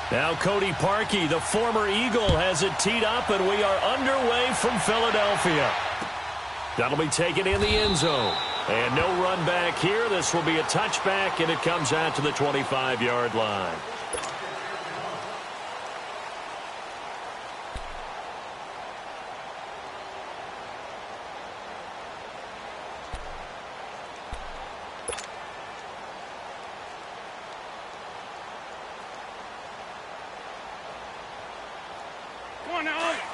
Now Cody Parkey, the former Eagle, has it teed up, and we are underway from Philadelphia. That'll be taken in the end zone. And no run back here. This will be a touchback, and it comes out to the 25-yard line.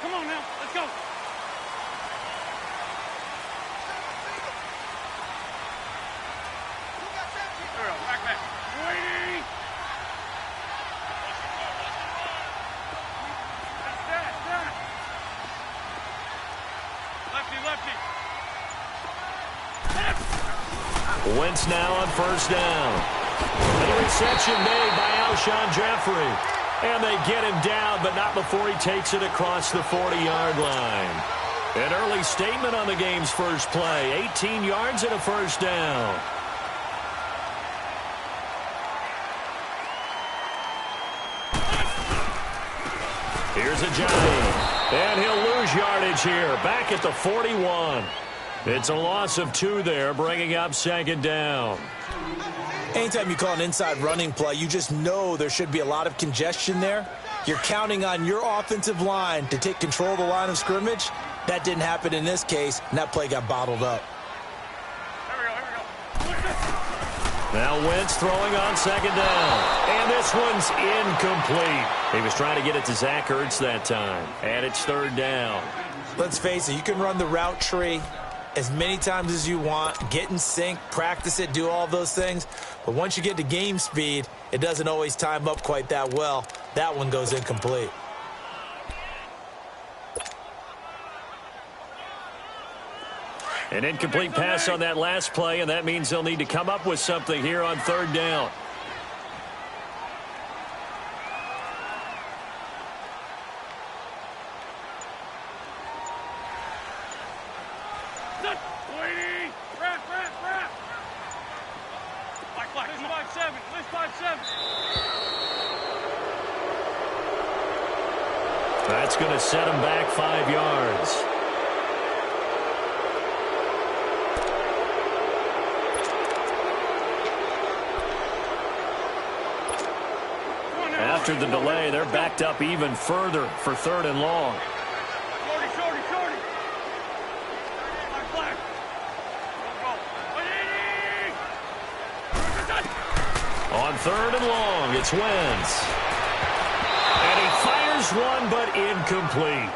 Come on now, let's go. Back. Waiting. That's. Lefty. Wentz now on first down. And a reception made by Alshon Jeffrey. And they get him down, but not before he takes it across the 40-yard line. An early statement on the game's first play. 18 yards and a first down. Here's a Johnny. And he'll lose yardage here. Back at the 41. It's a loss of 2 there, bringing up second down. Anytime you call an inside running play, you just know there should be a lot of congestion there. You're counting on your offensive line to take control of the line of scrimmage. That didn't happen in this case, and that play got bottled up. Here we go. Now Wentz throwing on second down. And this one's incomplete. He was trying to get it to Zach Ertz that time. And it's third down. Let's face it, you can run the route tree as many times as you want, get in sync, practice it, do all those things. But once you get to game speed, it doesn't always time up quite that well. That one goes incomplete. An incomplete pass on that last play, and that means they'll need to come up with something here on third down. That's going to set him back 5 yards. After the delay, they're backed up even further for third and long. Shorty. Black. On third and long, it's Wentz. And he fires one, but incomplete.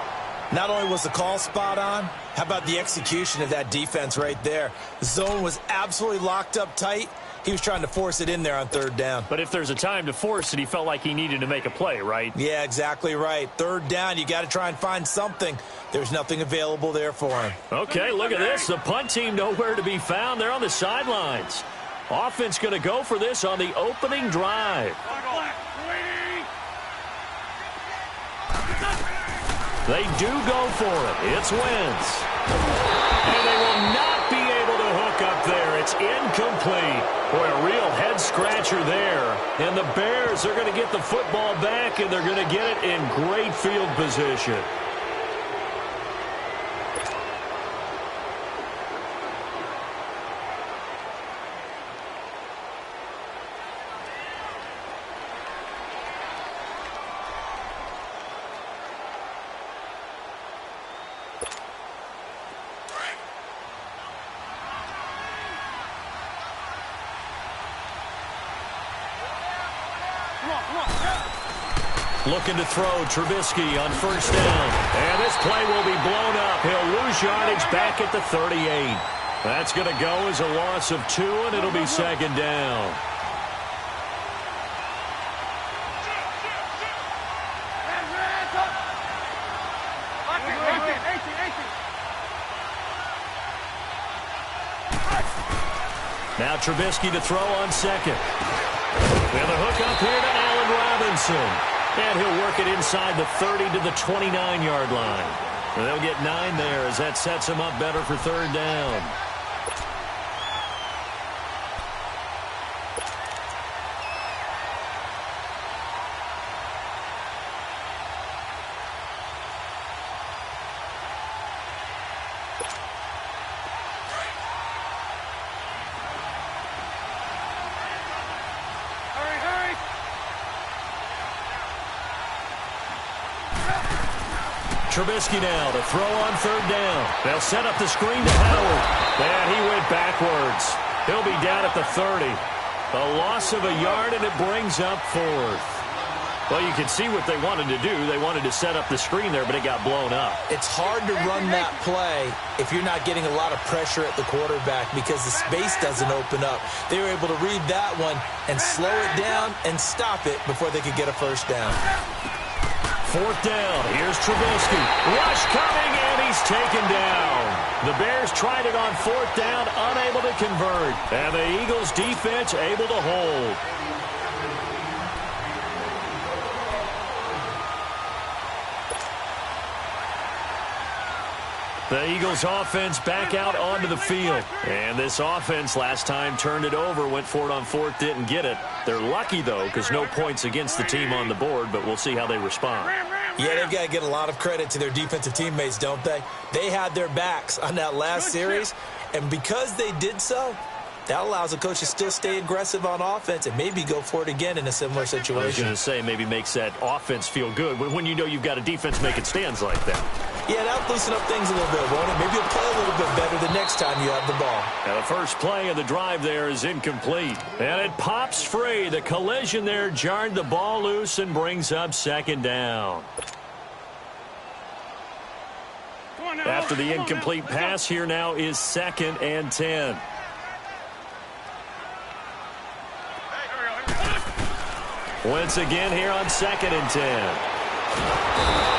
Not only was the call spot on, how about the execution of that defense right there? The zone was absolutely locked up tight. He was trying to force it in there on third down. But if there's a time to force it, he felt like he needed to make a play, right? Yeah, exactly right. Third down, you got to try and find something. There's nothing available there for him. Okay, look at this. The punt team nowhere to be found. They're on the sidelines. Offense going to go for this on the opening drive. They do go for it. It's Wentz. And they will not be able to hook up there. It's incomplete. Boy, a real head-scratcher there. And the Bears are going to get the football back, and they're going to get it in great field position. Looking to throw Trubisky on first down. And this play will be blown up. He'll lose yardage back at the 38. That's going to go as a loss of 2, and it'll be second down. Now Trubisky to throw on second. And the hook up here to Allen Robinson. And he'll work it inside the 30 to the 29-yard line. And they'll get 9 there as that sets him up better for third down. Trubisky now to throw on third down. They'll set up the screen to Howard. And he went backwards. He'll be down at the 30. A loss of a yard, and it brings up fourth. Well, you can see what they wanted to do. They wanted to set up the screen there, but it got blown up. It's hard to run that play if you're not getting a lot of pressure at the quarterback because the space doesn't open up. They were able to read that one and slow it down and stop it before they could get a first down. Fourth down. Here's Trubisky. Rush coming, and he's taken down. The Bears tried it on fourth down, unable to convert. And the Eagles' defense able to hold. The Eagles offense back out onto the field. And this offense last time turned it over, went for it on fourth, didn't get it. They're lucky, though, because no points against the team on the board, but we'll see how they respond. Yeah, they've got to get a lot of credit to their defensive teammates, don't they? They had their backs on that last series, and because they did so, that allows the coach to still stay aggressive on offense and maybe go for it again in a similar situation. I was going to say maybe makes that offense feel good when you know you've got a defense making stands like that. Yeah, that'll loosen up things a little bit, won't it? Maybe you'll play a little bit better the next time you have the ball. Now the first play of the drive there is incomplete. And it pops free. The collision there jarred the ball loose and brings up second down. After the incomplete pass, here now is 2nd and 10. Once again here on 2nd and 10.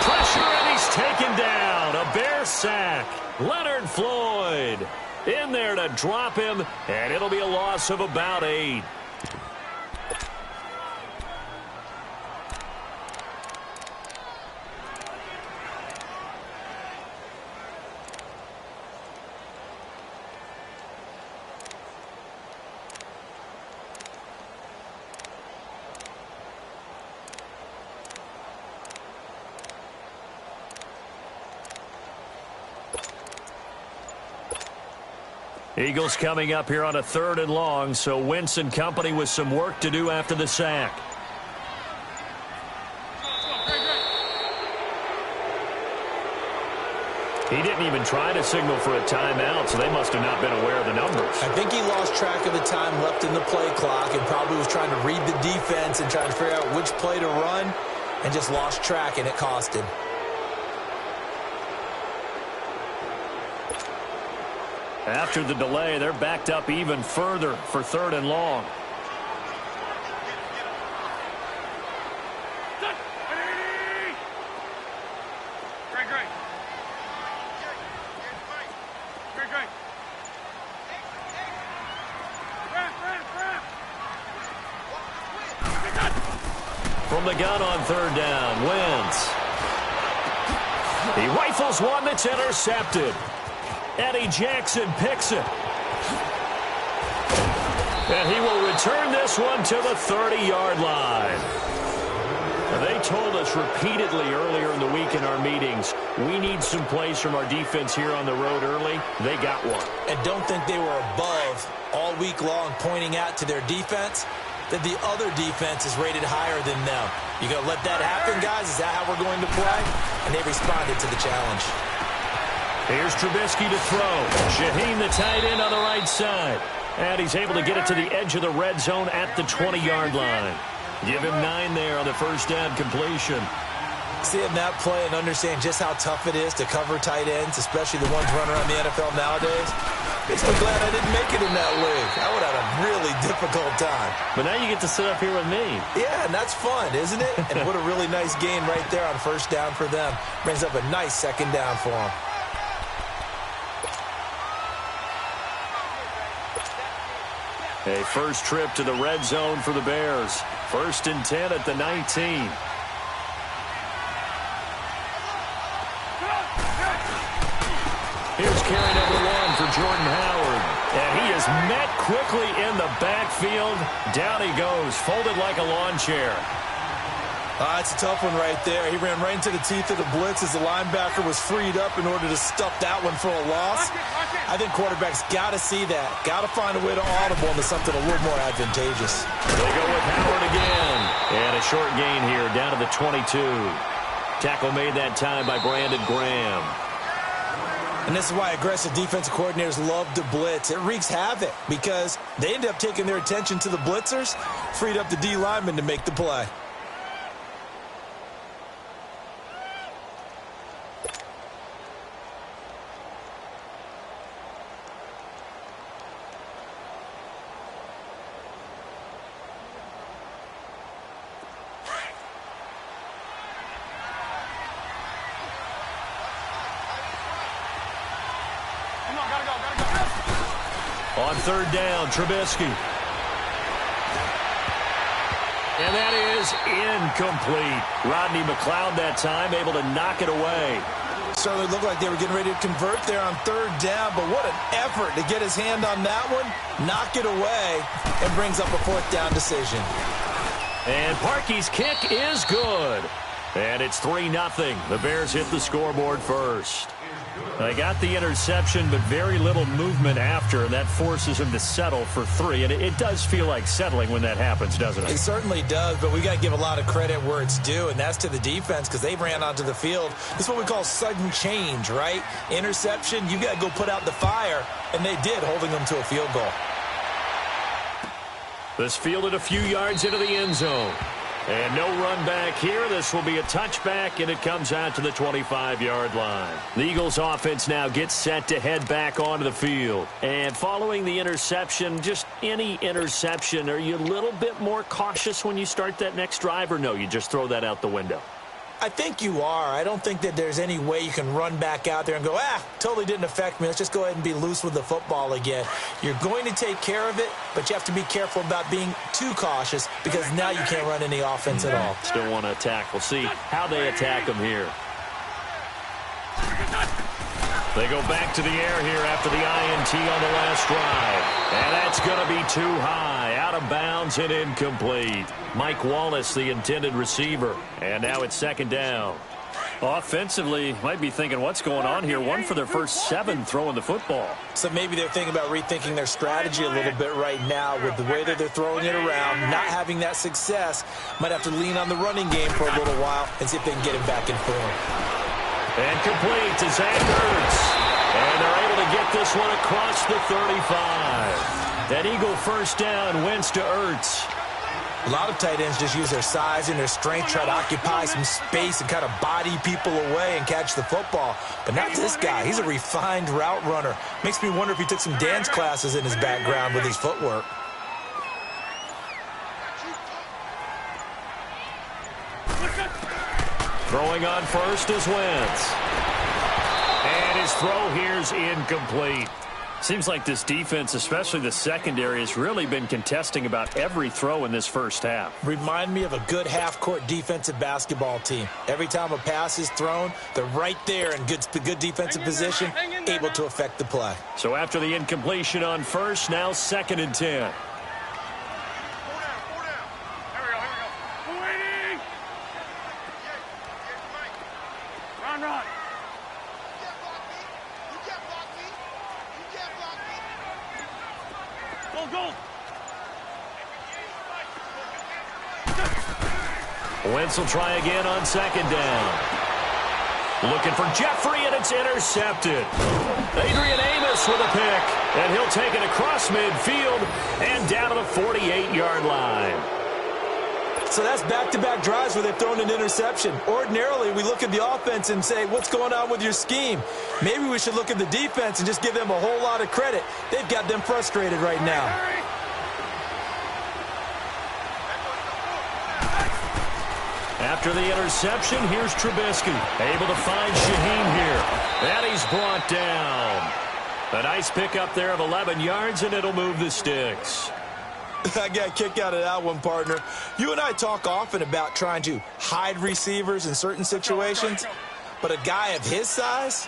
Pressure, and he's taken down. A Bear sack. Leonard Floyd in there to drop him, and it'll be a loss of about 8. Eagles coming up here on a 3rd and long, so Wentz and company with some work to do after the sack. He didn't even try to signal for a timeout, so they must have not been aware of the numbers. I think he lost track of the time left in the play clock and probably was trying to read the defense and trying to figure out which play to run and just lost track, and it cost him. After the delay, they're backed up even further for 3rd and long. From the gun on 3rd down, Wentz. He rifles one that's intercepted. Eddie Jackson picks it. And he will return this one to the 30-yard line. They told us repeatedly earlier in the week in our meetings, we need some plays from our defense here on the road early. They got one. And don't think they were above all week long pointing out to their defense that the other defense is rated higher than them. You going to let that happen, guys? Is that how we're going to play? And they responded to the challenge. Here's Trubisky to throw. Shaheen, the tight end, on the right side. And he's able to get it to the edge of the red zone at the 20-yard line. Give him 9 there on the first down completion. Seeing that play and understand just how tough it is to cover tight ends, especially the ones running around the NFL nowadays, makes me glad I didn't make it in that league. I would have had a really difficult time. But now you get to sit up here with me. Yeah, and that's fun, isn't it? And what a really nice game right there on first down for them. Brings up a nice second down for them. A first trip to the red zone for the Bears. 1st and 10 at the 19. Here's carry number 1 for Jordan Howard. And he is met quickly in the backfield. Down he goes, folded like a lawn chair. It's a tough one right there. He ran right into the teeth of the blitz as the linebacker was freed up in order to stuff that one for a loss. I think quarterbacks got to see that. Got to find a way to audible into something a little more advantageous. They go with Howard again. And a short gain here down to the 22. Tackle made that time by Brandon Graham. And this is why aggressive defensive coordinators love to blitz. It wreaks havoc because they end up taking their attention to the blitzers, freed up the D lineman to make the play. On third down, Trubisky. And that is incomplete. Rodney McLeod that time able to knock it away. Certainly looked like they were getting ready to convert there on third down, but what an effort to get his hand on that one, knock it away, and brings up a fourth down decision. And Parkey's kick is good. And it's 3-0. The Bears hit the scoreboard first. They got the interception, but very little movement after, and that forces him to settle for 3. And it does feel like settling when that happens, doesn't it? It certainly does, but we got to give a lot of credit where it's due, and that's to the defense because they ran onto the field. This is what we call sudden change, right? Interception, you got to go put out the fire, and they did, holding them to a field goal. This fielded a few yards into the end zone. And no run back here. This will be a touchback, and it comes out to the 25-yard line. The Eagles offense now gets set to head back onto the field. And following the interception, just any interception, are you a little bit more cautious when you start that next drive, or no, you just throw that out the window? I think you are. I don't think that there's any way you can run back out there and go, totally didn't affect me. Let's just go ahead and be loose with the football again. You're going to take care of it, but you have to be careful about being too cautious because now you can't run any offense at all. Still want to attack. We'll see how they attack them here. They go back to the air here after the INT on the last drive. And that's going to be too high. Out of bounds and incomplete. Mike Wallace, the intended receiver. And now it's second down. Offensively, might be thinking, what's going on here? 1 for their first 7 throwing the football. So maybe they're thinking about rethinking their strategy a little bit right now with the way that they're throwing it around, not having that success. Might have to lean on the running game for a little while and see if they can get him back in form. And complete to Zach Ertz. And they're able to get this one across the 35. That Eagle first down, Wentz to Ertz. A lot of tight ends just use their size and their strength, try to occupy some space and kind of body people away and catch the football. But not this guy. He's a refined route runner. Makes me wonder if he took some dance classes in his background with his footwork. Throwing on first is Wentz. And his throw here's incomplete. Seems like this defense, especially the secondary, has really been contesting about every throw in this first half. Remind me of a good half-court defensive basketball team. Every time a pass is thrown, they're right there in good defensive position, able to affect the play. So after the incompletion on first, now 2nd and 10. Wentz will try again on 2nd down. Looking for Jeffrey, and it's intercepted. Adrian Amos with a pick, and he'll take it across midfield and down to the 48-yard line. So that's back-to-back drives where they've thrown an interception. Ordinarily, we look at the offense and say, what's going on with your scheme? Maybe we should look at the defense and just give them a whole lot of credit. They've got them frustrated right now. After the interception, here's Trubisky. Able to find Shaheen here. And he's brought down. A nice pickup there of 11 yards, and it'll move the sticks. I got a kick out of that one, partner. You and I talk often about trying to hide receivers in certain situations, but a guy of his size,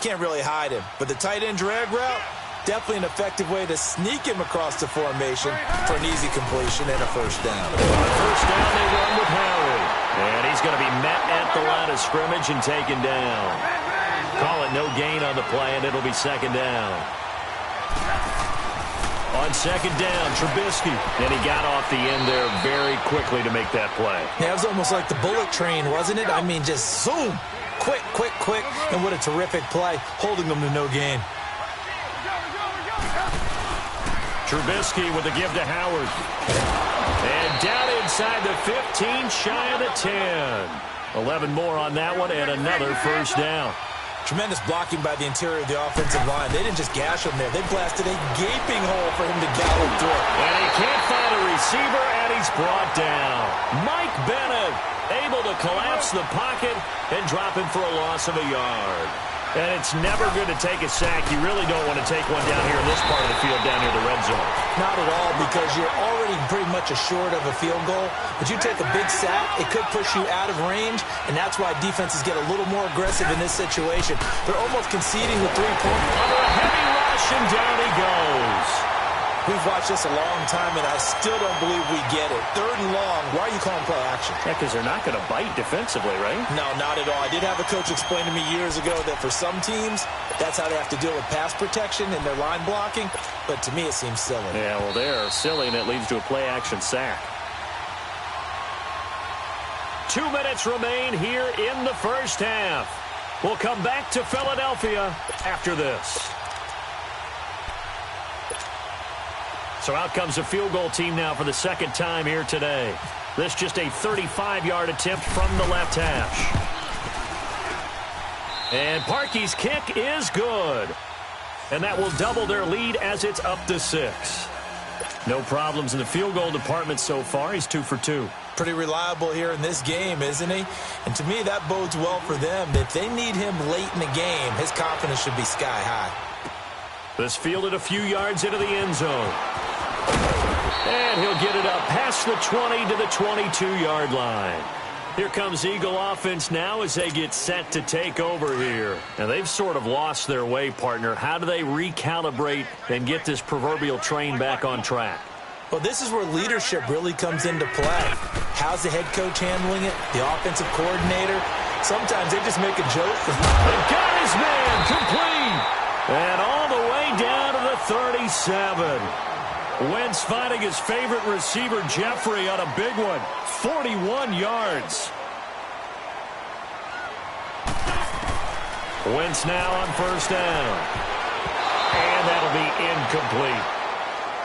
can't really hide him. But the tight end drag route, definitely an effective way to sneak him across the formation for an easy completion and a first down. On first down, they run with Howard. And he's going to be met at the line of scrimmage and taken down. Call it no gain on the play, and it'll be 2nd down. On second down, Trubisky. And he got off the end there very quickly to make that play. Yeah, it was almost like the bullet train, wasn't it? I mean, just zoom. Quick, quick, quick. And what a terrific play, holding them to no gain. Trubisky with the give to Howard. And down inside the 15, shy of the 10. 11 more on that one and another first down. Tremendous blocking by the interior of the offensive line. They didn't just gash him there. They blasted a gaping hole for him to gallop through. And he can't find a receiver, and he's brought down. Mike Bennett able to collapse the pocket and drop him for a loss of a yard. And it's never good to take a sack. You really don't want to take one down here in this part of the field, down near the red zone. Not at all, because you're already pretty much assured of a field goal. But you take a big sack, it could push you out of range, and that's why defenses get a little more aggressive in this situation. They're almost conceding the 3-point. Under a heavy rush, and down he goes. We've watched this a long time, and I still don't believe we get it. 3rd and long. Why are you calling play action? Yeah, because they're not going to bite defensively, right? No, not at all. I did have a coach explain to me years ago that for some teams, that's how they have to deal with pass protection and their line blocking. But to me, it seems silly. Yeah, well, they're silly, and it leads to a play-action sack. 2 minutes remain here in the first half. We'll come back to Philadelphia after this. So out comes a field goal team now for the second time here today. This just a 35-yard attempt from the left hash. And Parkey's kick is good. And that will double their lead as it's up to 6. No problems in the field goal department so far. He's 2 for 2. Pretty reliable here in this game, isn't he? And to me, that bodes well for them. If they need him late in the game, his confidence should be sky high. This fielded a few yards into the end zone. And he'll get it up past the 20 to the 22-yard line. Here comes Eagle offense now as they get set to take over here. And they've sort of lost their way, partner. How do they recalibrate and get this proverbial train back on track? Well, this is where leadership really comes into play. How's the head coach handling it? The offensive coordinator? Sometimes they just make a joke. And got his man complete. And all the way down to the 37. Wentz finding his favorite receiver, Jeffrey, on a big one. 41 yards. Wentz now on first down. And that'll be incomplete.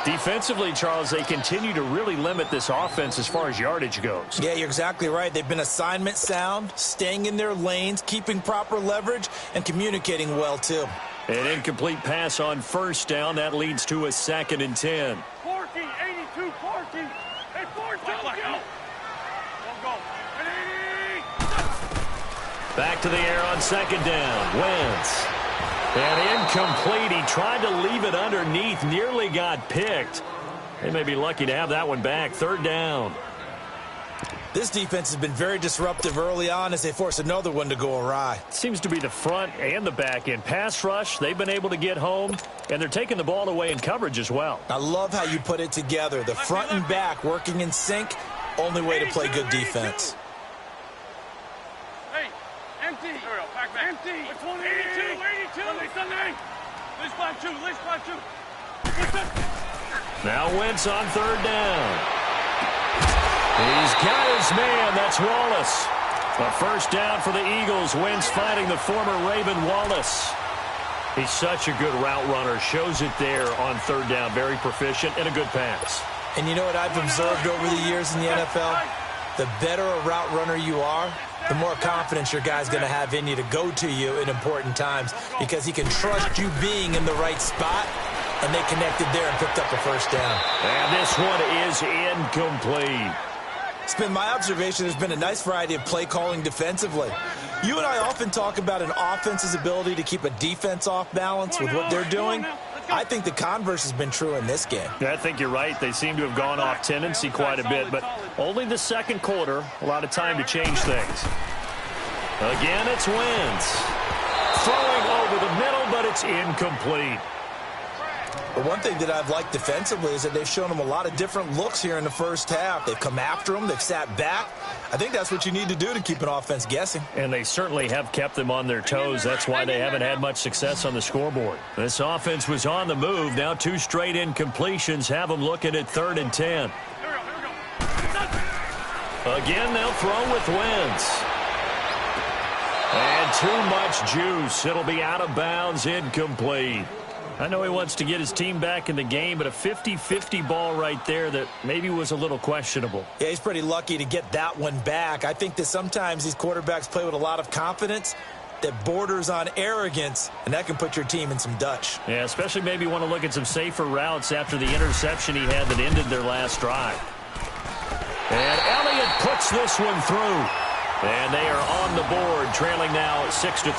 Defensively, Charles, they continue to really limit this offense as far as yardage goes. Yeah, you're exactly right. They've been assignment sound, staying in their lanes, keeping proper leverage, and communicating well, too. An incomplete pass on first down. That leads to a 2nd and 10. Parkey, 82, Parkey. Hey, Parkey, go. Go. 80. Back to the air on second down. Wentz. And incomplete. He tried to leave it underneath. Nearly got picked. They may be lucky to have that one back. 3rd down. This defense has been very disruptive early on as they force another one to go awry. Seems to be the front and the back end. Pass rush, they've been able to get home, and they're taking the ball away in coverage as well. I love how you put it together. The front and back working in sync, only way to play good defense. Hey, empty. There we go, back. Empty. 82. Sunday. Least by two. Now Wentz on 3rd down. He's got his man. That's Wallace. A first down for the Eagles. Wentz finding the former Raven Wallace. He's such a good route runner. Shows it there on 3rd down. Very proficient and a good pass. And you know what I've observed over the years in the NFL? The better a route runner you are, the more confidence your guy's going to have in you to go to you in important times because he can trust you being in the right spot, and they connected there and picked up a first down. And this one is incomplete. It's been my observation there's been a nice variety of play calling defensively. You and I often talk about an offense's ability to keep a defense off balance with what they're doing. I think the converse has been true in this game. Yeah, I think you're right. They seem to have gone off tendency quite a bit, but only the second quarter, a lot of time to change things. Again, it's Wentz. Throwing over the middle, but it's incomplete. But one thing that I've liked defensively is that they've shown them a lot of different looks here in the first half. They've come after them. They've sat back. I think that's what you need to do to keep an offense guessing. And they certainly have kept them on their toes. That's why they haven't had much success on the scoreboard. This offense was on the move. Now 2 straight incompletions have them looking at 3rd and 10. Again, they'll throw with Wentz. And too much juice. It'll be out of bounds, incomplete. I know he wants to get his team back in the game, but a 50-50 ball right there that maybe was a little questionable. Yeah, he's pretty lucky to get that one back. I think that sometimes these quarterbacks play with a lot of confidence that borders on arrogance, and that can put your team in some Dutch. Yeah, especially maybe want to look at some safer routes after the interception he had that ended their last drive. And Elliott puts this one through. And they are on the board, trailing now 6-3.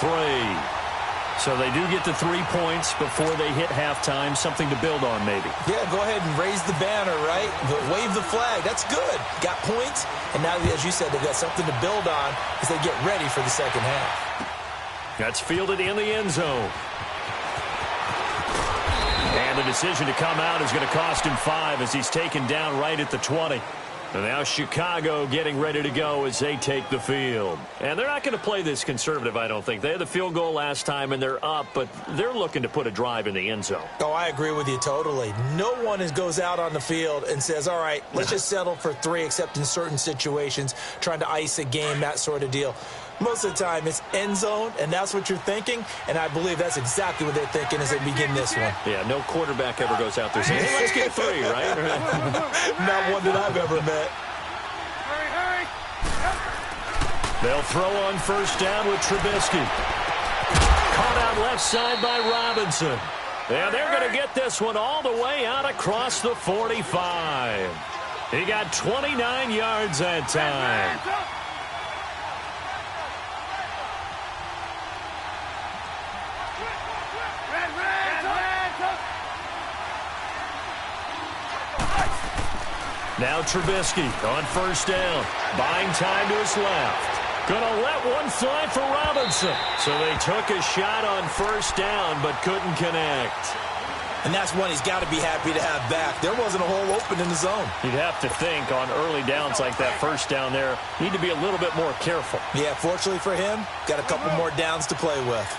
So they do get the 3 points before they hit halftime, something to build on maybe. Yeah, go ahead and raise the banner, right? But wave the flag. That's good. Got points, and now, as you said, they've got something to build on as they get ready for the second half. That's fielded in the end zone. And the decision to come out is going to cost him 5 as he's taken down right at the 20. And now Chicago getting ready to go as they take the field. And they're not going to play this conservative, I don't think. They had the field goal last time, and they're up, but they're looking to put a drive in the end zone. Oh, I agree with you totally. No one goes out on the field and says, all right, let's just settle for 3, except in certain situations, trying to ice a game, that sort of deal. Most of the time, it's end zone, and that's what you're thinking, and I believe that's exactly what they're thinking as they begin this one. Yeah, no quarterback ever goes out there saying, hey, let's get 3, right? Not one that I've ever met. They'll throw on first down with Trubisky. Caught out left side by Robinson. Yeah, they're going to get this one all the way out across the 45. He got 29 yards that time. Now Trubisky on first down. Buying time to his left. Gonna let one fly for Robinson. So they took a shot on first down but couldn't connect. And that's one he's got to be happy to have back. There wasn't a hole open in the zone. You'd have to think on early downs like that first down there, need to be a little bit more careful. Yeah, fortunately for him, got a couple more downs to play with.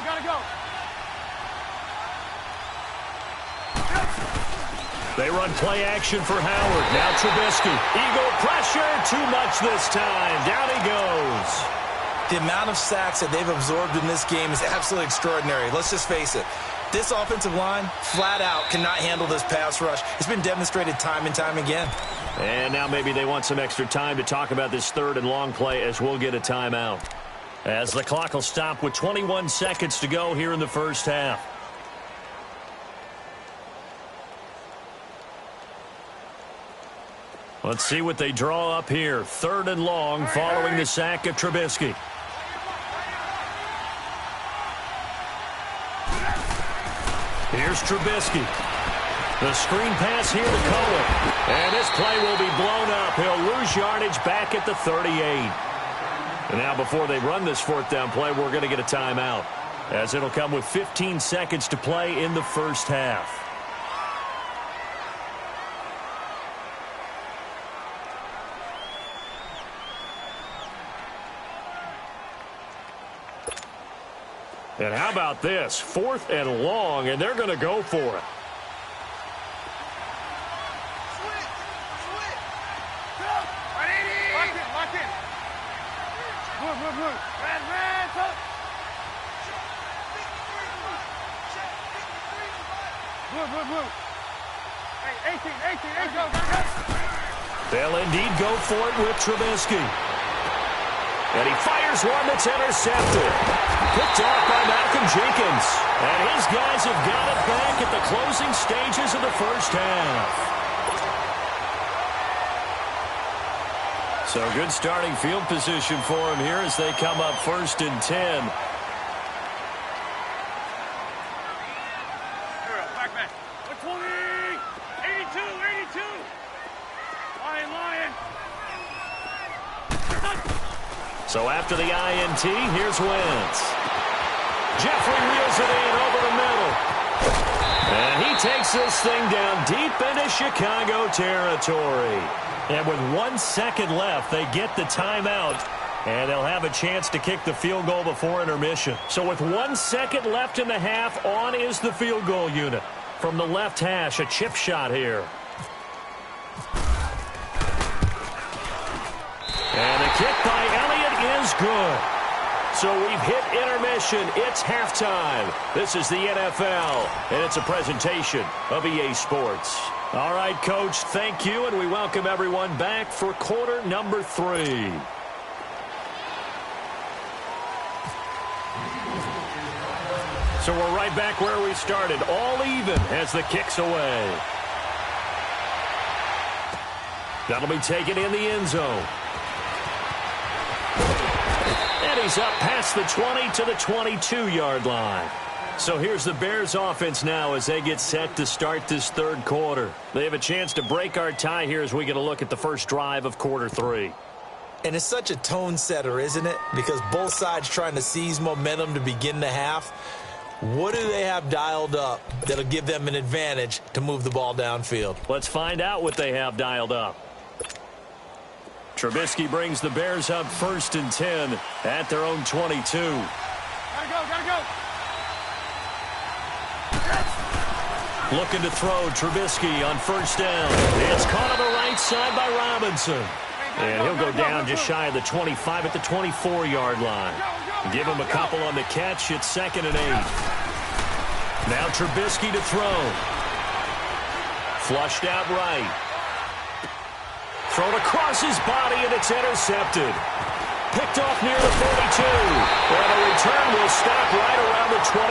Gotta go. They run play action for Howard. Now Trubisky. Eagle pressure. Too much this time. Down he goes. The amount of sacks that they've absorbed in this game is absolutely extraordinary. Let's just face it. This offensive line, flat out, cannot handle this pass rush. It's been demonstrated time and time again. And now maybe they want some extra time to talk about this 3rd and long play as we'll get a timeout. As the clock will stop with 21 seconds to go here in the first half. Let's see what they draw up here. 3rd and long following the sack of Trubisky. Here's Trubisky. The screen pass here to Cohen. And this play will be blown up. He'll lose yardage back at the 38. And now before they run this 4th down play, we're going to get a timeout, as it'll come with 15 seconds to play in the first half. And how about this? 4th and long, and they're going to go for it. They'll indeed go for it with Trubisky. And he fires one that's intercepted. Picked off by Malcolm Jenkins. And his guys have got it back at the closing stages of the first half. So good starting field position for him here as they come up 1st and 10. So after the INT, here's Wentz. Jeffrey wheels it in over the middle. And he takes this thing down deep into Chicago territory. And with 1 second left, they get the timeout. And they'll have a chance to kick the field goal before intermission. So with 1 second left in the half, on is the field goal unit. From the left hash, a chip shot here. And the kick by Elliott is good. So we've hit intermission. It's halftime. This is the NFL, and it's a presentation of EA Sports. All right, Coach, thank you, and we welcome everyone back for quarter number 3. So we're right back where we started, all even as the kick's away. That'll be taken in the end zone. And he's up past the 20 to the 22-yard line. So here's the Bears offense now as they get set to start this third quarter. They have a chance to break our tie here as we get a look at the first drive of quarter 3. And it's such a tone setter, isn't it? Because both sides trying to seize momentum to begin the half. What do they have dialed up that'll give them an advantage to move the ball downfield? Let's find out what they have dialed up. Trubisky brings the Bears up 1st and 10 at their own 22. Gotta go, gotta go. Looking to throw Trubisky on 1st down. It's caught on the right side by Robinson. And he'll go down just shy of the 25 at the 24-yard line. Give him a couple on the catch. It's 2nd and 8. Now Trubisky to throw. Flushed out right. Thrown across his body, and it's intercepted. Picked off near the 42. And the return will stop right around the 25.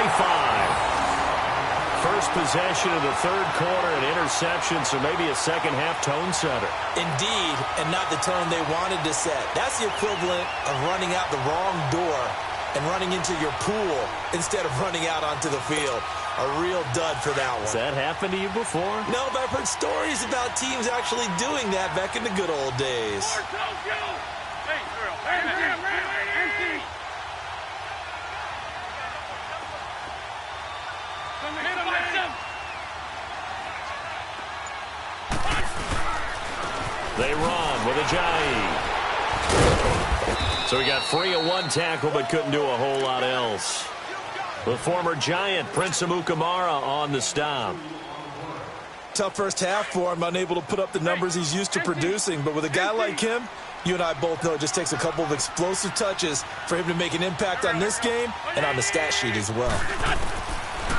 First possession of the third quarter, an interception, so maybe a second-half tone setter. Indeed, and not the tone they wanted to set. That's the equivalent of running out the wrong door and running into your pool instead of running out onto the field. A real dud for that one. Has that happened to you before? No, but I've heard stories about teams actually doing that back in the good old days. Hey, Earl, empty. They run with Ajayi. So he got free of one tackle but couldn't do a whole lot else. The former Giant, Prince Amukamara, on the stop. Tough first half for him, unable to put up the numbers he's used to producing. But with a guy like him, you and I both know it just takes a couple of explosive touches for him to make an impact on this game and on the stat sheet as well.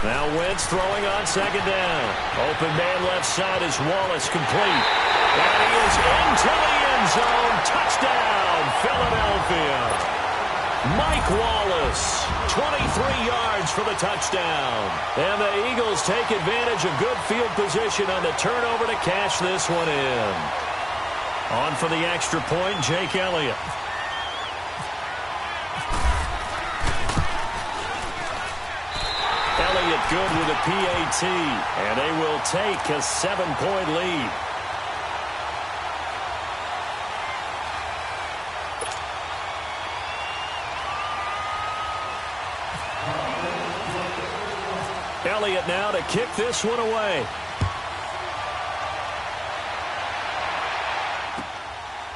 Now Wentz throwing on 2nd down. Open man left side is Wallace, complete. And he is into the end zone. Touchdown, Philadelphia. Mike Wallace, 23 yards for the touchdown. And the Eagles take advantage of good field position on the turnover to cash this one in. On for the extra point, Jake Elliott. Elliott good with a PAT, and they will take a 7-point lead. Elliott now to kick this one away.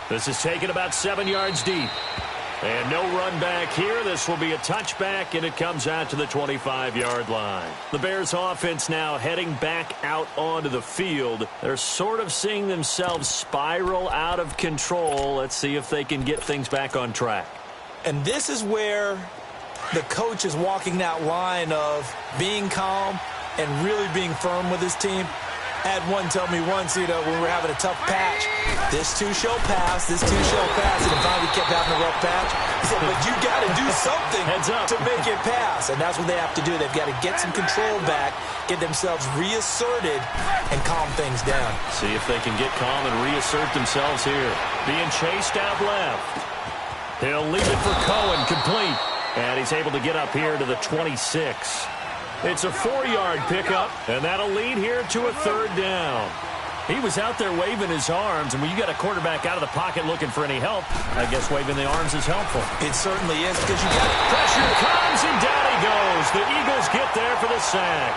This is taken about 7 yards deep. And no run back here. This will be a touchback, and it comes out to the 25-yard line. The Bears offense now heading back out onto the field. They're sort of seeing themselves spiral out of control. Let's see if they can get things back on track. And this is where the coach is walking that line of being calm and really being firm with his team. I had one tell me once, when we were having a tough patch, this too shall pass, and finally kept having a rough patch. He said, but you got to do something to make it pass, and that's what they have to do. They've got to get some control back, get themselves reasserted, and calm things down. See if they can get calm and reassert themselves here. Being chased out left. He'll leave it for Cohen, complete, and he's able to get up here to the 26. It's a 4-yard pickup, and that'll lead here to a 3rd down. He was out there waving his arms, and when you got a quarterback out of the pocket looking for any help, I guess waving the arms is helpful. It certainly is, because you got pressure comes, and down he goes. The Eagles get there for the sack.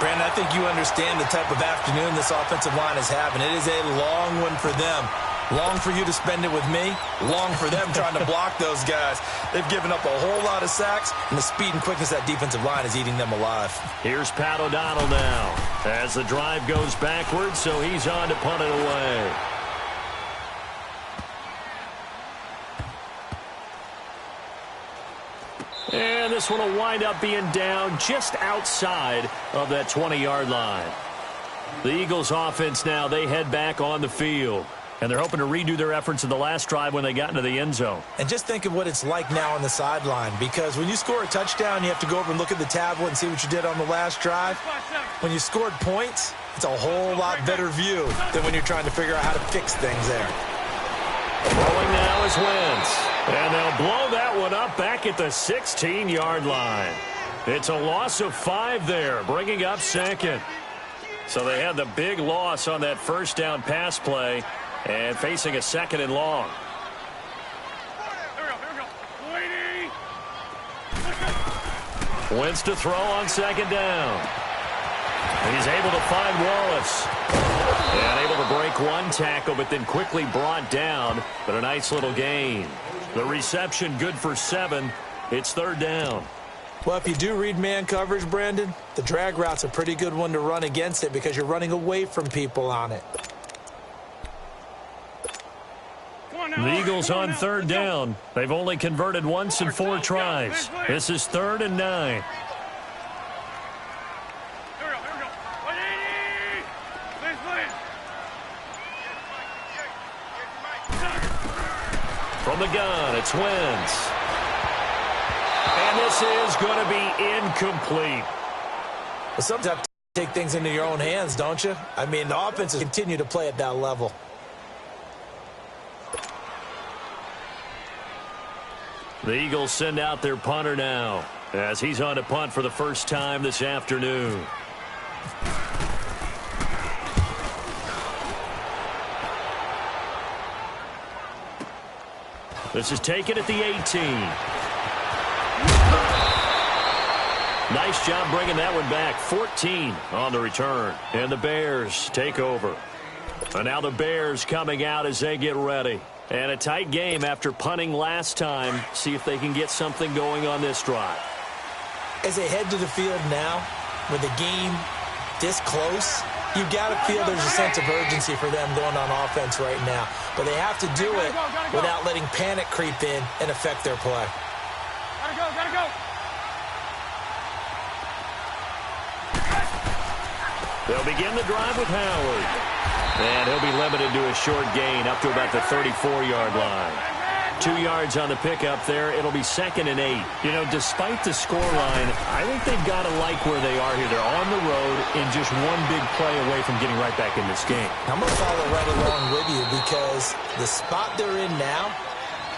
Brandon, I think you understand the type of afternoon this offensive line is having. It is a long one for them. Long for you to spend it with me. Long for them trying to block those guys. They've given up a whole lot of sacks, and the speed and quickness of that defensive line is eating them alive. Here's Pat O'Donnell now as the drive goes backwards, so he's on to punt it away. And this one will wind up being down just outside of that 20-yard line. The Eagles offense now, they head back on the field. And they're hoping to redo their efforts in the last drive when they got into the end zone. And just think of what it's like now on the sideline, because when you score a touchdown, you have to go over and look at the tablet and see what you did on the last drive. When you scored points, it's a whole lot better view than when you're trying to figure out how to fix things there. Throwing now is Wentz. And they'll blow that one up back at the 16-yard line. It's a loss of 5 there, bringing up second. So they had the big loss on that first down pass play. And facing a second and long. Here we go. Wentz to throw on second down. And he's able to find Wallace. And able to break one tackle, but then quickly brought down. But a nice little gain. The reception good for 7. It's third down. Well, if you do read man coverage, Brandon, the drag route's a pretty good one to run against it because you're running away from people on it. The Eagles on third down. They've only converted once in 4 tries. This is 3rd and 9. From the gun, it's Wentz. And this is going to be incomplete. Well, sometimes you have to take things into your own hands, don't you? I mean, the offenses continue to play at that level. The Eagles send out their punter now as he's on to punt for the first time this afternoon. This is taken at the 18. Nice job bringing that one back. 14 on the return. And the Bears take over. And now the Bears coming out as they get ready. And a tight game after punting last time. See if they can get something going on this drive. As they head to the field now, with the game this close, you've got to feel there's a sense of urgency for them going on offense right now. But they have to do it without letting panic creep in and affect their play. Gotta go. They'll begin the drive with Howard. And he'll be limited to a short gain up to about the 34-yard line. 2 yards on the pickup there. It'll be 2nd and 8. You know, despite the scoreline, I think they've got to like where they are here. They're on the road and just one big play away from getting right back in this game. I'm going to follow right along with you because the spot they're in now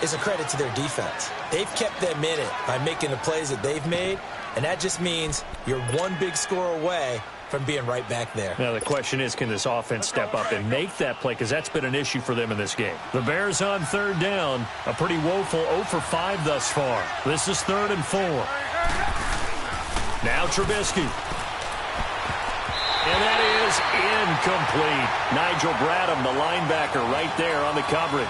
is a credit to their defense. They've kept them in it by making the plays that they've made, and that just means you're one big score away from being right back there. Now the question is, can this offense step up and make that play? Because that's been an issue for them in this game. The Bears on third down. A pretty woeful 0 for 5 thus far. This is 3rd and 4. Now Trubisky. And that is incomplete. Nigel Bradham, the linebacker, right there on the coverage.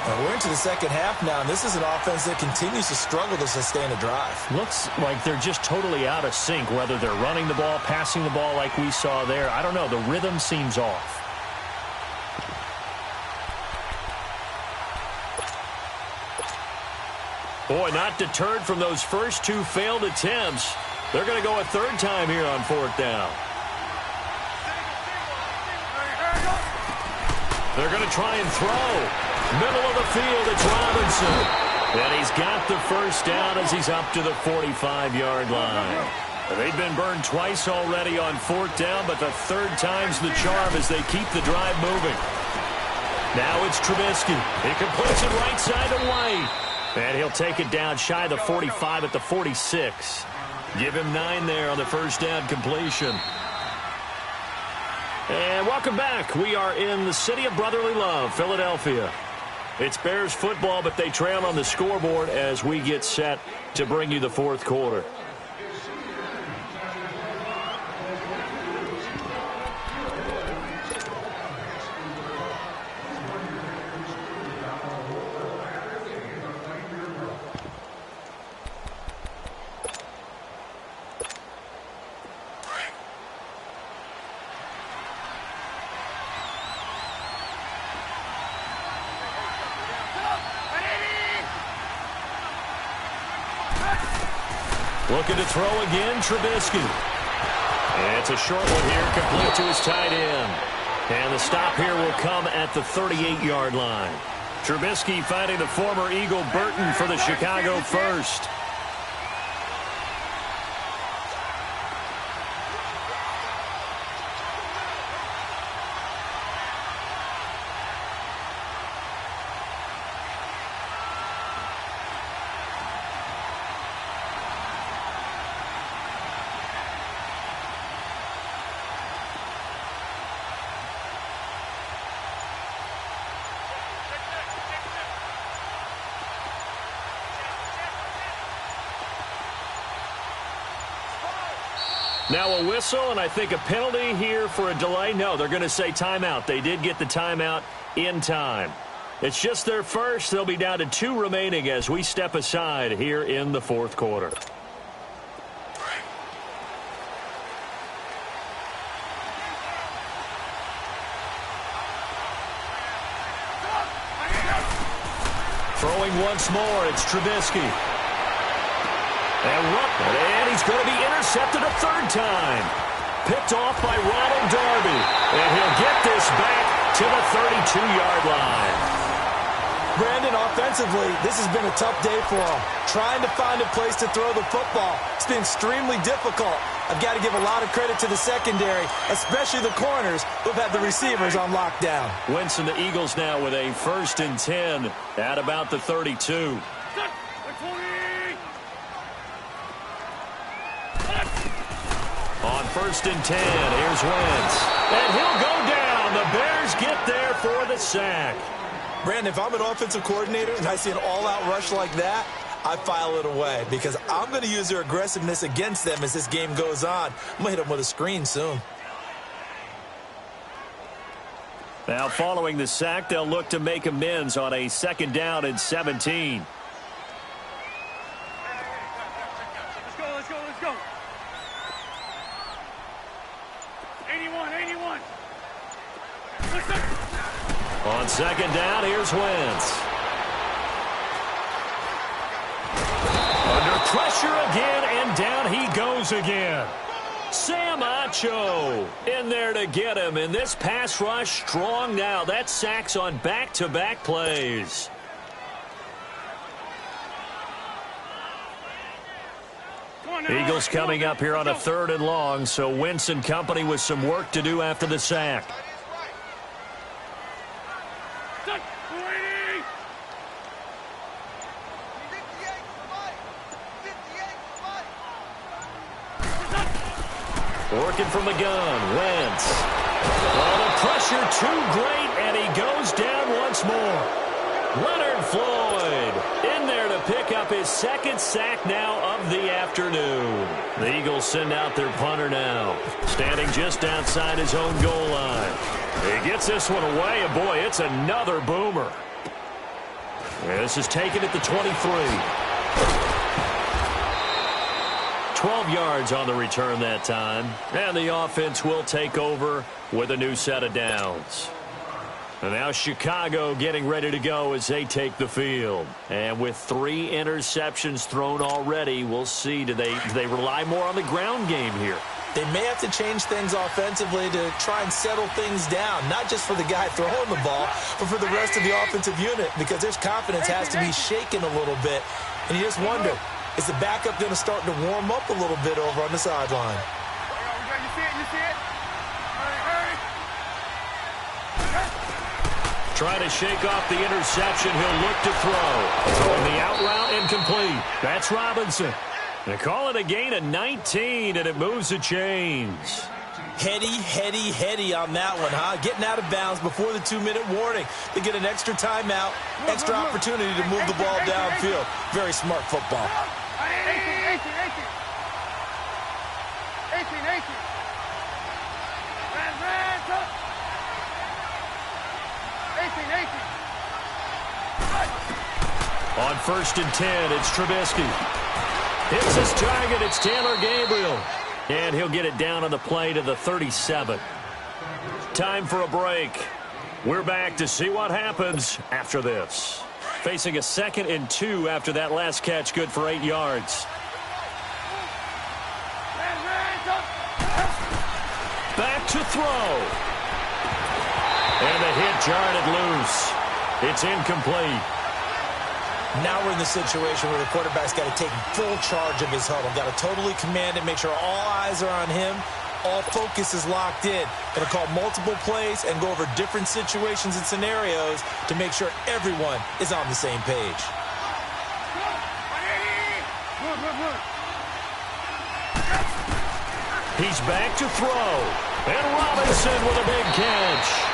Well, we're into the second half now, and this is an offense that continues to struggle to sustain a drive. Looks like they're just totally out of sync, whether they're running the ball, passing the ball like we saw there. I don't know. The rhythm seems off. Boy, not deterred from those first 2 failed attempts. They're going to go a 3rd time here on 4th down. They're going to try and throw. Middle of the field, it's Robinson. And he's got the first down as he's up to the 45-yard line. They've been burned twice already on 4th down, but the 3rd time's the charm as they keep the drive moving. Now it's Trubisky. He completes it right side to White. And he'll take it down shy of the 45 at the 46. Give him 9 there on the first down completion. And welcome back. We are in the city of brotherly love, Philadelphia. It's Bears football, but they trail on the scoreboard as we get set to bring you the fourth quarter. Looking to throw again, Trubisky. And it's a short one here, complete to his tight end. And the stop here will come at the 38-yard line. Trubisky finding the former Eagle Burton for the Chicago first. Now a whistle, and I think a penalty here for a delay. No, they're going to say timeout. They did get the timeout in time. It's just their first. They'll be down to 2 remaining as we step aside here in the fourth quarter. Throwing once more, it's Trubisky. And he's going to be intercepted a third time. Picked off by Ronald Darby. And he'll get this back to the 32-yard line. Brandon, offensively, this has been a tough day for him. Trying to find a place to throw the football. It's been extremely difficult. I've got to give a lot of credit to the secondary, especially the corners who've had the receivers on lockdown. Wentz and the Eagles now with a 1st and 10 at about the 32. On 1st and 10, here's Wentz. And he'll go down. The Bears get there for the sack. Brandon, if I'm an offensive coordinator and I see an all-out rush like that, I file it away because I'm going to use their aggressiveness against them as this game goes on. I'm going to hit them with a screen soon. Now, following the sack, they'll look to make amends on a 2nd down and 17. Let's go. 81. On 2nd down, here's Wentz. Under pressure again, and down he goes again. Sam Acho in there to get him, and this pass rush strong now. That sacks on back-to-back plays. Eagles coming up here on a 3rd and long, so Wentz and company with some work to do after the sack. Working from the gun, Wentz. Oh, the pressure too great, and he goes down once more. Leonard Floyd in there to pick up his 2nd sack now of the afternoon. The Eagles send out their punter now, standing just outside his own goal line. He gets this one away, and boy, it's another boomer. This is taken at the 23. 12 yards on the return that time. And the offense will take over with a new set of downs. And now Chicago getting ready to go as they take the field. And with 3 interceptions thrown already, we'll see. Do they rely more on the ground game here? They may have to change things offensively to try and settle things down, not just for the guy throwing the ball, but for the rest of the offensive unit, because their confidence has to be shaken a little bit. And you just wonder, is the backup going to start to warm up a little bit over on the sideline? You see it? Hurry. Trying to shake off the interception. He'll look to throw. Throwing the out route incomplete. That's Robinson. They call it a gain of 19, and it moves the chains. Heady on that one, huh? Getting out of bounds before the 2-minute warning. They get an extra timeout, extra opportunity to move the ball downfield. Very smart football. 18. On 1st and 10, it's Trubisky. Hits his target. It's Taylor Gabriel. And he'll get it down on the play to the 37. Time for a break. We're back to see what happens after this. Facing a 2nd and 2 after that last catch, good for 8 yards. Back to throw. And the hit jarred it loose. It's incomplete. Now we're in the situation where the quarterback's got to take full charge of his huddle. Got to totally command it, make sure all eyes are on him. All focus is locked in. Going to call multiple plays and go over different situations and scenarios to make sure everyone is on the same page. He's back to throw. And Robinson with a big catch.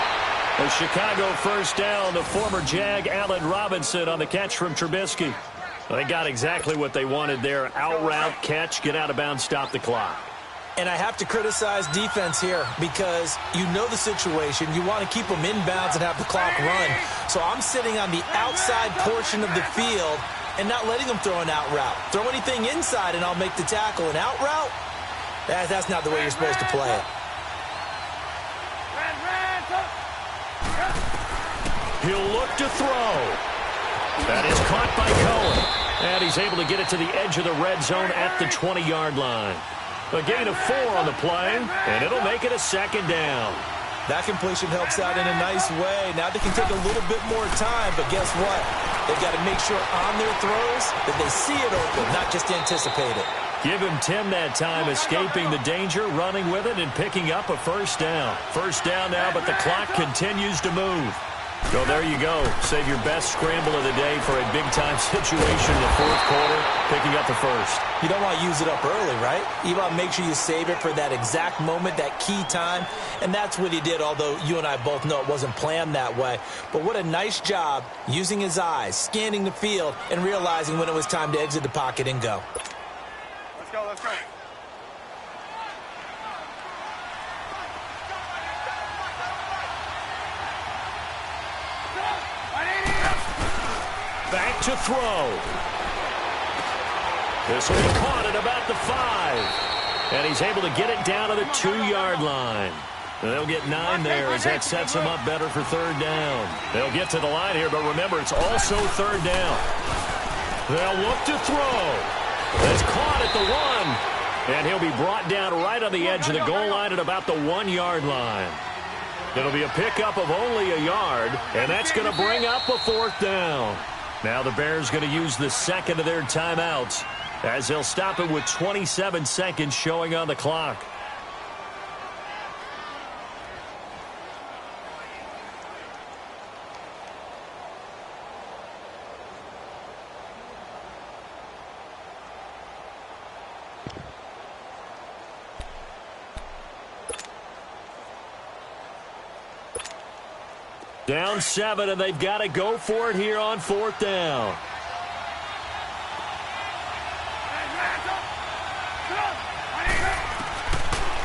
A Chicago 1st down to former Jag Allen Robinson on the catch from Trubisky. They got exactly what they wanted there. Out route, catch, get out of bounds, stop the clock. And I have to criticize defense here because you know the situation. You want to keep them inbounds and have the clock run. So I'm sitting on the outside portion of the field and not letting them throw an out route. Throw anything inside and I'll make the tackle. An out route? That's not the way you're supposed to play it. He'll look to throw. That is caught by Cohen. And he's able to get it to the edge of the red zone at the 20-yard line. A gain of 4 on the play, and it'll make it a 2nd down. That completion helps out in a nice way. Now they can take a little bit more time, but guess what? They've got to make sure on their throws that they see it open, not just anticipate it. Give him 10 that time, escaping the danger, running with it, and picking up a 1st down. 1st down now, but the clock continues to move. So there you go. Save your best scramble of the day for a big-time situation in the 4th quarter, picking up the 1st. You don't want to use it up early, right? You want to make sure you save it for that exact moment, that key time. And that's what he did, although you and I both know it wasn't planned that way. But what a nice job using his eyes, scanning the field, and realizing when it was time to exit the pocket and go. Let's go. Back to throw. This will be caught at about the 5. And he's able to get it down to the 2-yard line. And they'll get 9 there as that sets him up better for 3rd down. They'll get to the line here, but remember, it's also 3rd down. They'll look to throw. It's caught at the 1. And he'll be brought down right on the edge of the goal line at about the 1-yard line. It'll be a pickup of only a yard, and that's going to bring up a 4th down. Now the Bears going to use the 2nd of their timeouts as they'll stop it with 27 seconds showing on the clock. Down 7, and they've got to go for it here on 4th down.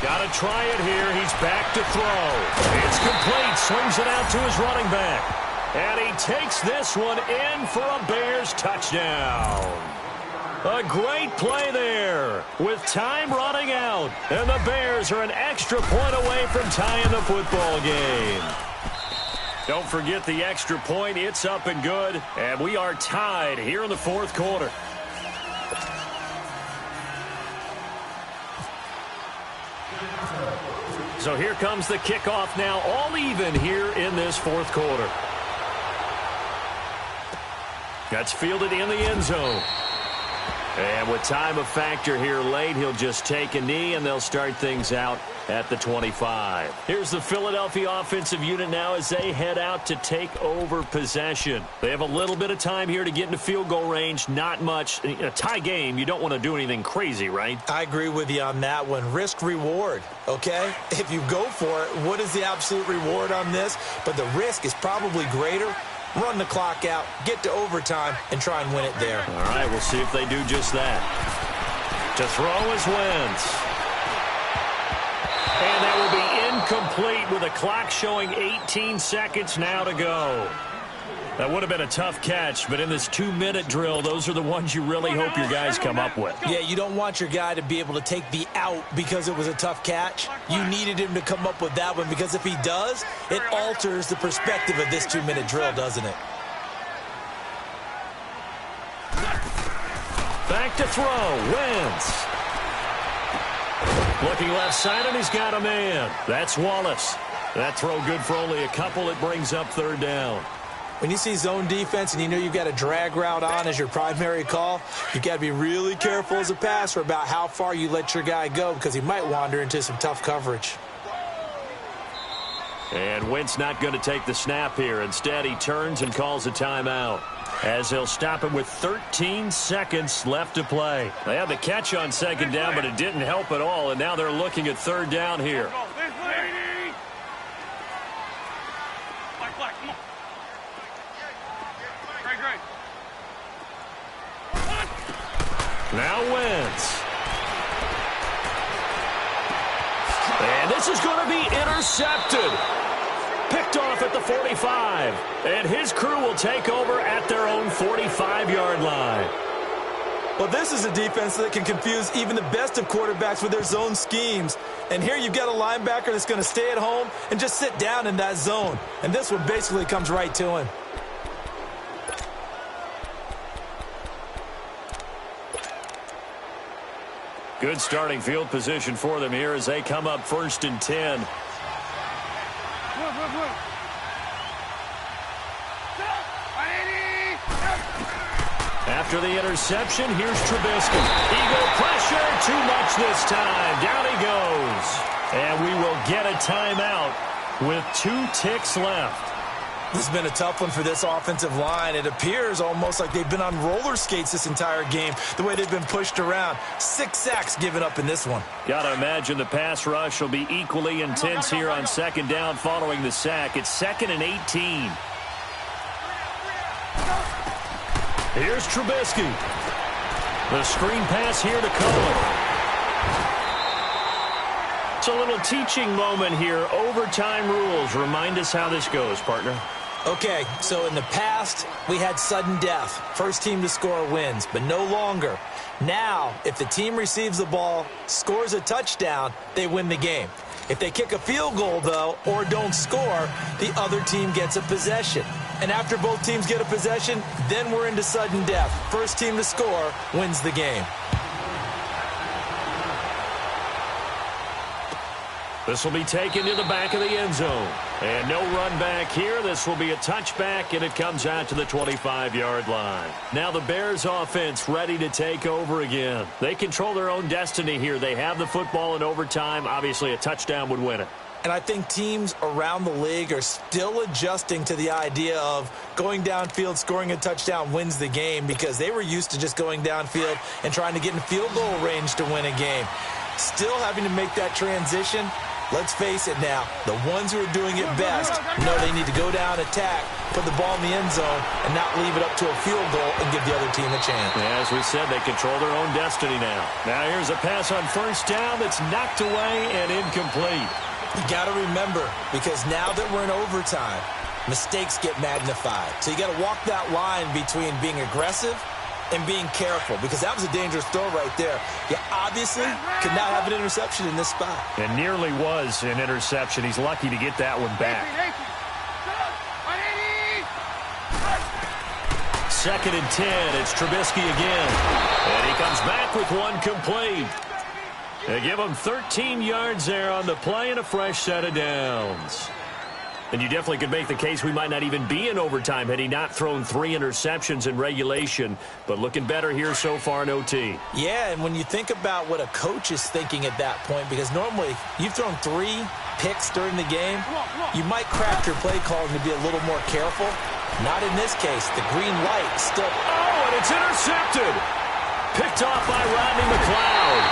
Got to try it here. He's back to throw. It's complete. Swings it out to his running back. And he takes this one in for a Bears touchdown. A great play there with time running out. And the Bears are an extra point away from tying the football game. Don't forget the extra point. It's up and good. And we are tied here in the 4th quarter. So here comes the kickoff now, all even here in this 4th quarter. That's fielded in the end zone. And with time a factor here late, he'll just take a knee and they'll start things out at the 25. Here's the Philadelphia offensive unit now as they head out to take over possession. They have a little bit of time here to get into field goal range, not much. In a tie game, you don't want to do anything crazy, right? I agree with you on that one. Risk reward, okay? If you go for it, what is the absolute reward on this? But the risk is probably greater. Run the clock out, get to overtime, and try and win it there. All right, we'll see if they do just that. To throw is Wentz. And that will be incomplete with a clock showing 18 seconds now to go. That would have been a tough catch, but in this 2-minute drill, those are the ones you really hope your guys come up with. Yeah, you don't want your guy to be able to take the out because it was a tough catch. You needed him to come up with that one because if he does, it alters the perspective of this 2-minute drill, doesn't it? Back to throw, Wentz. Looking left side, and he's got a man. That's Wallace. That throw good for only a couple. It brings up third down. When you see zone defense and you know you've got a drag route on as your primary call, you've got to be really careful as a passer about how far you let your guy go because he might wander into some tough coverage. And Wentz not going to take the snap here. Instead, he turns and calls a timeout as he'll stop him with 13 seconds left to play. They had the catch on second down, but it didn't help at all, and now they're looking at third down here. Now Wentz. And this is going to be intercepted. Picked off at the 45. And his crew will take over at their own 45-yard line. Well, this is a defense that can confuse even the best of quarterbacks with their zone schemes. And here you've got a linebacker that's going to stay at home and just sit down in that zone. And this one basically comes right to him. Good starting field position for them here as they come up 1st and 10. After the interception, here's Trubisky. Eagle pressure, too much this time. Down he goes. And we will get a timeout with 2 ticks left. This has been a tough one for this offensive line. It appears almost like they've been on roller skates this entire game, the way they've been pushed around. 6 sacks given up in this one. Got to imagine the pass rush will be equally intense here on second down following the sack. It's 2nd and 18. Here's Trubisky. The screen pass here to Cohen. It's a little teaching moment here. Overtime rules. Remind us how this goes, partner. Okay, so in the past, we had sudden death. First team to score wins, but no longer. Now, if the team receives the ball, scores a touchdown, they win the game. If they kick a field goal, though, or don't score, the other team gets a possession. And after both teams get a possession, then we're into sudden death. First team to score wins the game. This will be taken to the back of the end zone. And no run back here. This will be a touchback, and it comes out to the 25-yard line. Now the Bears offense ready to take over again. They control their own destiny here. They have the football in overtime. Obviously, a touchdown would win it. And I think teams around the league are still adjusting to the idea of going downfield, scoring a touchdown wins the game because they were used to just going downfield and trying to get in field goal range to win a game. Still having to make that transition. Let's face it now, the ones who are doing it best know they need to go down, attack, put the ball in the end zone, and not leave it up to a field goal and give the other team a chance. Yeah, as we said, they control their own destiny now. Now here's a pass on first down that's knocked away and incomplete. You got to remember, because now that we're in overtime, mistakes get magnified. So you got to walk that line between being aggressive and being careful, because that was a dangerous throw right there. You obviously could not have an interception in this spot. It nearly was an interception. He's lucky to get that one back. 2nd and 10. It's Trubisky again. And he comes back with one complete. They give him 13 yards there on the play and a fresh set of downs. And you definitely could make the case we might not even be in overtime had he not thrown 3 interceptions in regulation. But looking better here so far in OT. Yeah, and when you think about what a coach is thinking at that point, because normally you've thrown 3 picks during the game, you might craft your play calling to be a little more careful. Not in this case. The green light still... Oh, and it's intercepted. Picked off by Rodney McLeod.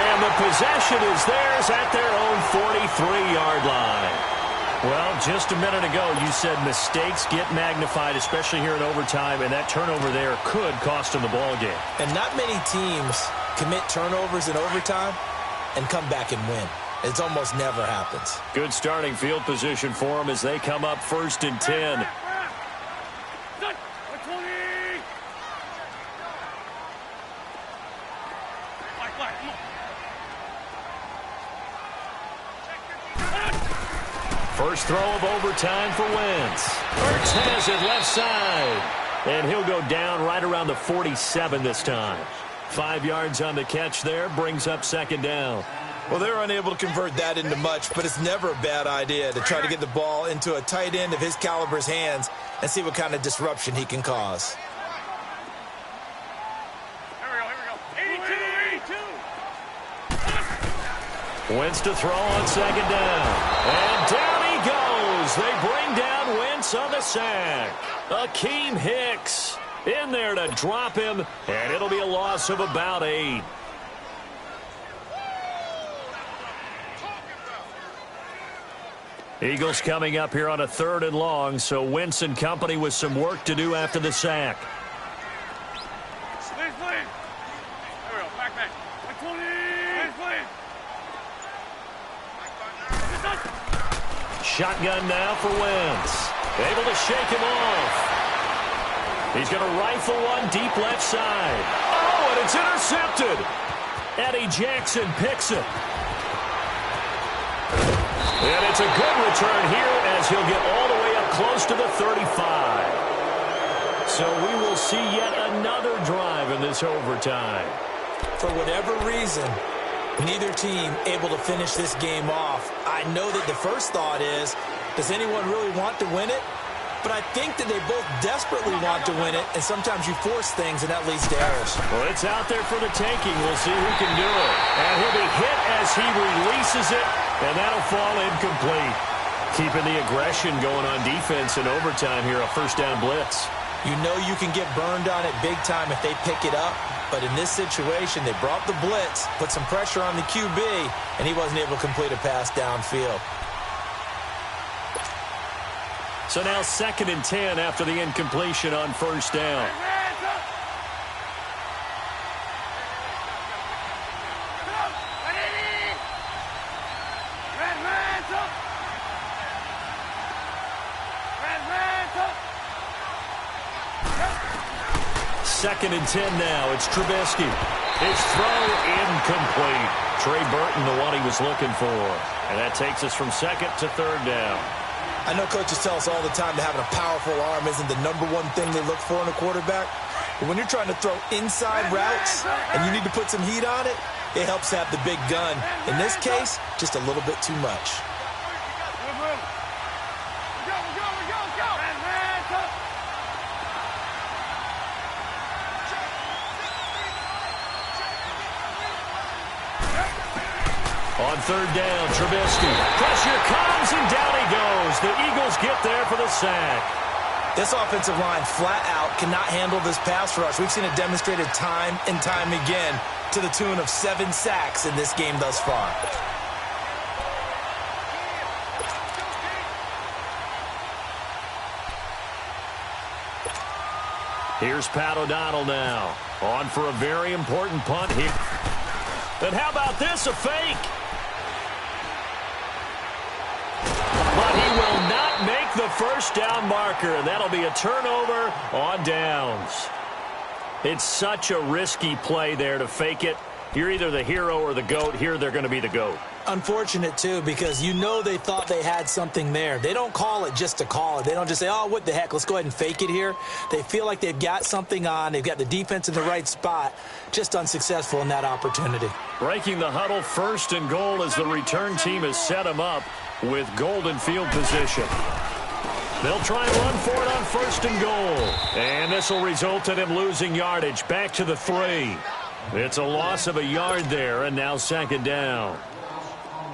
And the possession is theirs at their own 43-yard line. Well, just a minute ago, you said mistakes get magnified, especially here in overtime, and that turnover there could cost them the ball game. And not many teams commit turnovers in overtime and come back and win. It almost never happens. Good starting field position for them as they come up 1st and 10. First throw of overtime for Wentz. Ertz has it left side. And he'll go down right around the 47 this time. 5 yards on the catch there, brings up 2nd down. Well, they're unable to convert that into much, but it's never a bad idea to try to get the ball into a tight end of his caliber's hands and see what kind of disruption he can cause. Here we go. 82. Wentz to throw on 2nd down. And down he goes. They bring down Wentz on the sack. Akeem Hicks in there to drop him, and it'll be a loss of about 8. Eagles coming up here on a 3rd and long, so Wentz and company with some work to do after the sack. Please. Here we go. Back. 120. Please. Shotgun now for Wentz. Able to shake him off. He's going to rifle one deep left side. Oh, and it's intercepted. Eddie Jackson picks it. And it's a good return here as he'll get all the way up close to the 35. So we will see yet another drive in this overtime. For whatever reason, neither team able to finish this game off. I know that the first thought is, does anyone really want to win it? But I think that they both desperately want to win it, and sometimes you force things, and that leads to errors. Well, it's out there for the taking. We'll see who can do it. And he'll be hit as he releases it, and that'll fall incomplete. Keeping the aggression going on defense in overtime here, a 1st down blitz. You know you can get burned on it big time if they pick it up, but in this situation, they brought the blitz, put some pressure on the QB, and he wasn't able to complete a pass downfield. So now 2nd and 10 after the incompletion on 1st down. Second and 10 now. It's Trubisky. His throw incomplete. Trey Burton, the one he was looking for. And that takes us from 2nd to 3rd down. I know coaches tell us all the time that having a powerful arm isn't the #1 thing they look for in a quarterback. But when you're trying to throw inside routes and you need to put some heat on it, it helps have the big gun. In this case, just a little bit too much. On 3rd down, Trubisky. Pressure comes, and down he goes. The Eagles get there for the sack. This offensive line flat out cannot handle this pass rush. We've seen it demonstrated time and time again to the tune of 7 sacks in this game thus far. Here's Pat O'Donnell now. On for a very important punt here. And how about this, a fake? But he will not make the 1st down marker, and that'll be a turnover on downs. It's such a risky play there to fake it. You're either the hero or the GOAT. Here they're going to be the GOAT. Unfortunate, too, because you know they thought they had something there. They don't call it just to call it. They don't just say, oh, what the heck, let's go ahead and fake it here. They feel like they've got something on. They've got the defense in the right spot. Just unsuccessful in that opportunity. Breaking the huddle, 1st and goal as the return team has set them up. with golden field position. They'll try and run for it on 1st and goal. And this will result in him losing yardage back to the 3. It's a loss of a yard there, and now 2nd down.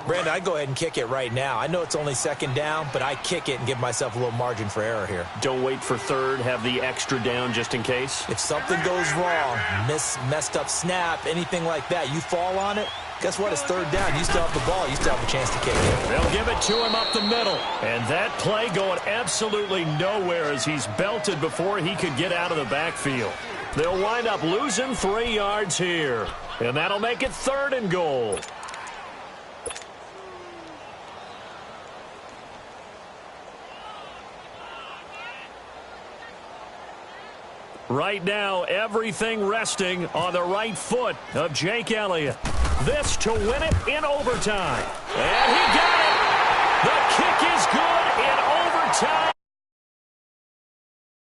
Brandon, I'd go ahead and kick it right now. I know it's only 2nd down, but I kick it and give myself a little margin for error here. Don't wait for 3rd. Have the extra down just in case. If something goes wrong, messed up snap, anything like that, you fall on it, guess what? It's 3rd down. You still have the ball. You still have a chance to kick it. They'll give it to him up the middle. And that play going absolutely nowhere as he's belted before he could get out of the backfield. They'll wind up losing 3 yards here. And that'll make it 3rd and goal. Right now, everything resting on the right foot of Jake Elliott. This to win it in overtime. And he got it! The kick is good in overtime.